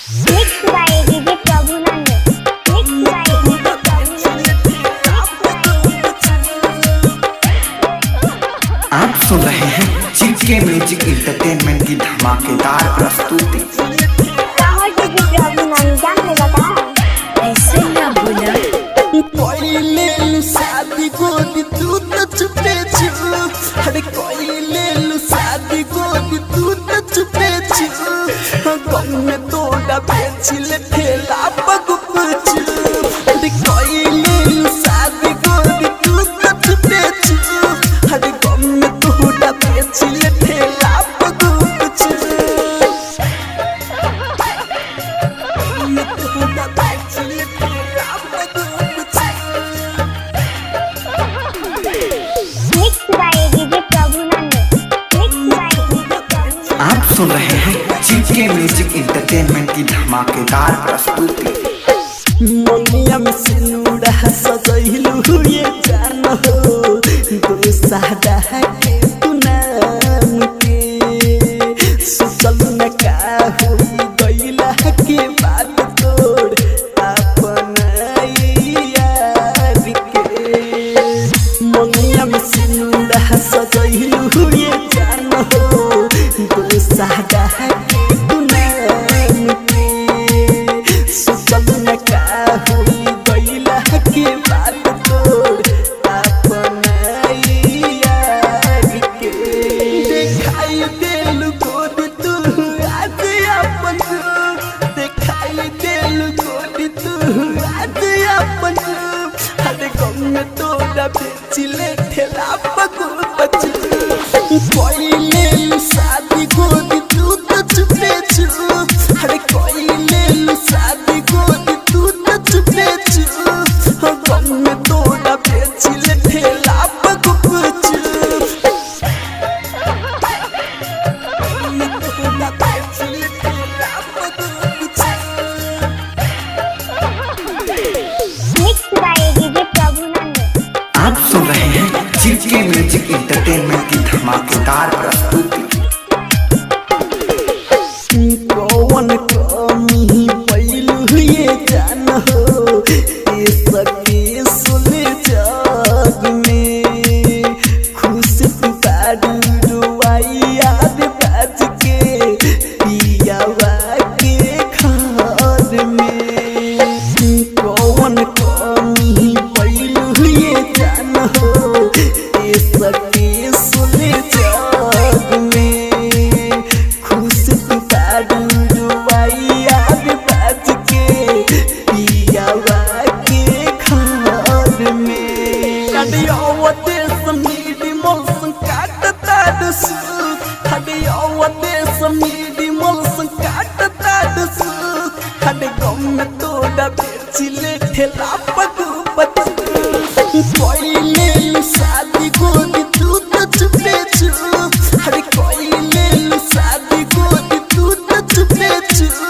Mixed by DJ Prabhunand. Mixed by DJ आप सुन रहे हैं जीके म्यूजिक एंटरटेनमेंट की धमाकेदार प्रस्तुति। कहाँ DJ Prabhunand जाने लगा ऐसे ना बोला कोई शादी गोदी तू तो चुपे छू। अरे कोई शादी गोदी तू तो चुपे छू। गम में तोड़ा बेचिल ठेला पगुप छू। अरे कोई शादी गोदी तू तो चुपे छू। अरे गम में तोड़ा बेचिल ठेला पगुप छू। गम में तोड़ा बेचिल ठेला पगुप छू। Mixed by DJ Prabhunand. Mixed by DJ Prabhunand. आप सुन रहे हैं जीके म्यूजिक एंटरटेनमेंट की धमाकेदार प्रस्तुति। मनिया में सिनुड़ा सजैलू ये जान हो। दो सादा के तू नाम के सुचल न का होई गइला के बात तोड़ अपना यार के। मनिया में सिनुड़ा सजैलू ये जान हो। दो सादा के तू नाम के सुचल न का होई गइला के बात तोड़ अपना यार के। देखाई देलु गोद तू आज अपन। देखाई देलु गोद तू आज अपन। अरे गम में तोड़ा बेचिले ठेला पगु बचू। कोई शादी गोदी तू तो चुपे छू। अरे कोई शादी गोदी तू तो चुपे छू। गम में तोड़ा बेचिले ठेला पगु बचू। गम में तोड़ा बेचिले ठेला पगु बचू। Mixed by DJ Prabhunand. आप सुन रहे हैं जीके म्यूजिक एंटरटेनमेंट की धमाकेदार प्रस्तुति। कौन कमी पैलू ये जान हो। ये सके सुने जग में खुश बाडू रुआई याद बाज के पियावा के घर में। कौन कमी पैलू ये जान हो। ये सके सुने जग में खुश बाडू रुआई याद बाज के पियावा के घर में। कडियावते समीडी मौसम काटता दसू। कडियावते समीडी मौसम काटता दसू। हड गम में तोड़ा बेचिले ठेला पगु बचू। कोई शादी गोदी तू तो चुपे छू। अरे कोई शादी गोदी तू तो चुपे छू।